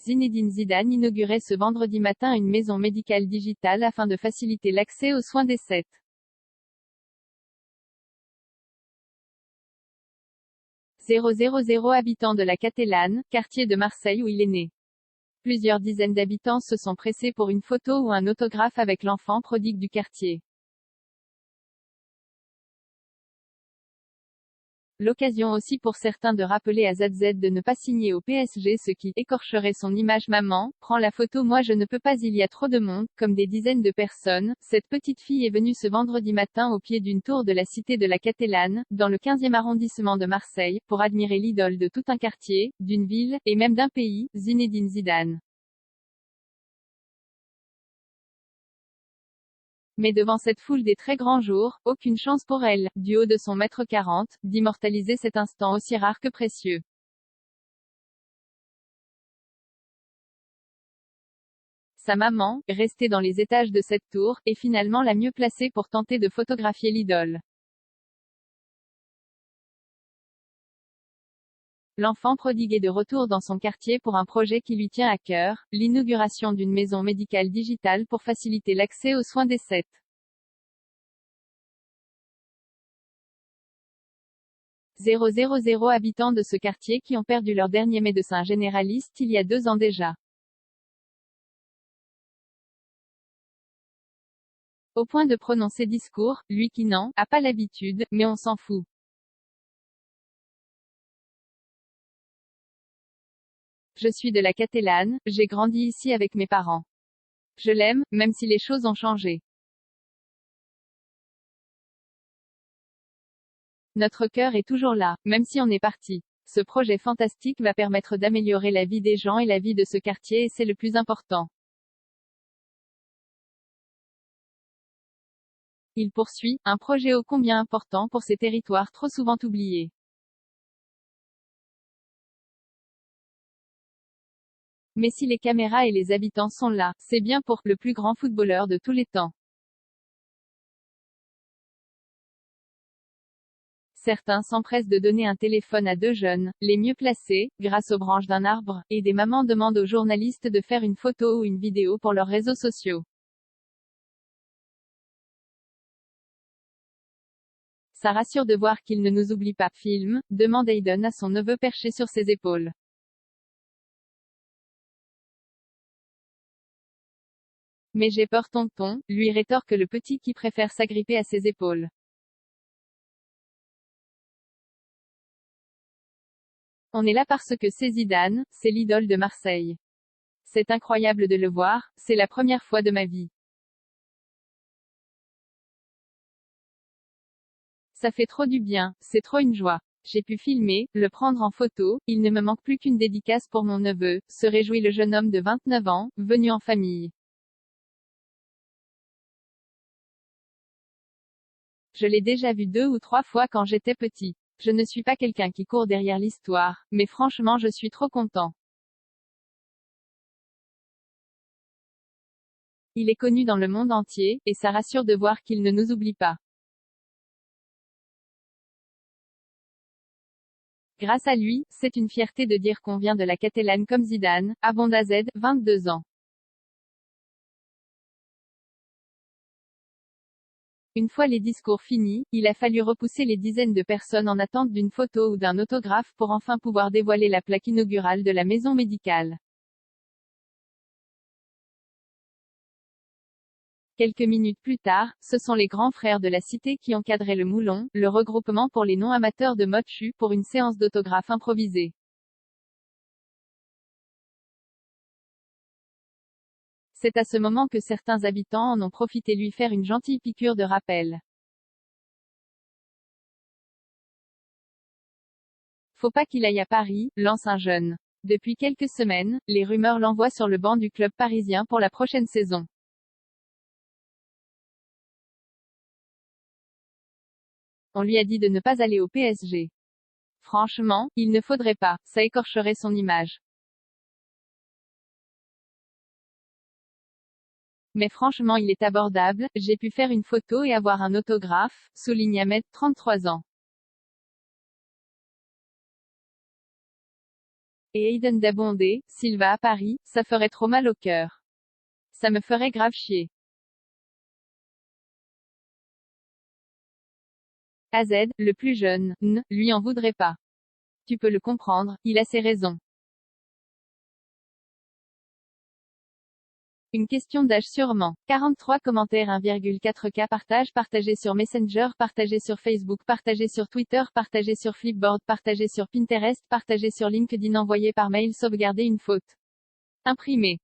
Zinedine Zidane inaugurait ce vendredi matin une maison médicale digitale afin de faciliter l'accès aux soins des 7,000 habitants de la Catellane, quartier de Marseille où il est né. Plusieurs dizaines d'habitants se sont pressés pour une photo ou un autographe avec l'enfant prodigue du quartier. L'occasion aussi pour certains de rappeler à ZZ de ne pas signer au PSG, ce qui écorcherait son image. Maman, prends la photo, moi je ne peux pas, il y a trop de monde, comme des dizaines de personnes. Cette petite fille est venue ce vendredi matin au pied d'une tour de la cité de la Catellane, dans le 15e arrondissement de Marseille, pour admirer l'idole de tout un quartier, d'une ville, et même d'un pays, Zinedine Zidane. Mais devant cette foule des très grands jours, aucune chance pour elle, du haut de son 1,40 m, d'immortaliser cet instant aussi rare que précieux. Sa maman, restée dans les étages de cette tour, est finalement la mieux placée pour tenter de photographier l'idole. L'enfant prodigue est de retour dans son quartier pour un projet qui lui tient à cœur, l'inauguration d'une maison médicale digitale pour faciliter l'accès aux soins des 7,000 habitants de ce quartier qui ont perdu leur dernier médecin généraliste il y a 2 ans déjà. Au point de prononcer discours, lui qui n'en a pas l'habitude, mais on s'en fout. Je suis de la Catellane, j'ai grandi ici avec mes parents. Je l'aime, même si les choses ont changé. Notre cœur est toujours là, même si on est parti. Ce projet fantastique va permettre d'améliorer la vie des gens et la vie de ce quartier et c'est le plus important. Il poursuit, un projet ô combien important pour ces territoires trop souvent oubliés. Mais si les caméras et les habitants sont là, c'est bien pour le plus grand footballeur de tous les temps. Certains s'empressent de donner un téléphone à 2 jeunes, les mieux placés, grâce aux branches d'un arbre, et des mamans demandent aux journalistes de faire une photo ou une vidéo pour leurs réseaux sociaux. Ça rassure de voir qu'il ne nous oublie pas. Film, demande Hayden à son neveu perché sur ses épaules. Mais j'ai peur tonton, lui rétorque le petit qui préfère s'agripper à ses épaules. On est là parce que c'est Zidane, c'est l'idole de Marseille. C'est incroyable de le voir, c'est la première fois de ma vie. Ça fait trop du bien, c'est trop une joie. J'ai pu filmer, le prendre en photo, il ne me manque plus qu'une dédicace pour mon neveu, se réjouit le jeune homme de 29 ans, venu en famille. Je l'ai déjà vu 2 ou 3 fois quand j'étais petit. Je ne suis pas quelqu'un qui court derrière l'histoire, mais franchement je suis trop content. Il est connu dans le monde entier, et ça rassure de voir qu'il ne nous oublie pas. Grâce à lui, c'est une fierté de dire qu'on vient de la Catellane comme Zidane, abonde à Z, 22 ans. Une fois les discours finis, il a fallu repousser les dizaines de personnes en attente d'une photo ou d'un autographe pour enfin pouvoir dévoiler la plaque inaugurale de la maison médicale. Quelques minutes plus tard, ce sont les grands frères de la cité qui encadraient le Moulon, le regroupement pour les non-amateurs de motu, pour une séance d'autographes improvisée. C'est à ce moment que certains habitants en ont profité lui faire une gentille piqûre de rappel. Faut pas qu'il aille à Paris, lance un jeune. Depuis quelques semaines, les rumeurs l'envoient sur le banc du club parisien pour la prochaine saison. On lui a dit de ne pas aller au PSG. Franchement, il ne faudrait pas, ça écorcherait son image. Mais franchement il est abordable, j'ai pu faire une photo et avoir un autographe, souligne Ahmed, 33 ans. Et Aiden d'abonder, s'il va à Paris, ça ferait trop mal au cœur. Ça me ferait grave chier. AZ, le plus jeune, lui en voudrait pas. Tu peux le comprendre, il a ses raisons. Une question d'âge sûrement. 43 commentaires 1,4K partagé sur Messenger, partagé sur Facebook, partagé sur Twitter, partagé sur Flipboard, partagé sur Pinterest, partagé sur LinkedIn, envoyé par mail, sauvegarder une faute. Imprimé.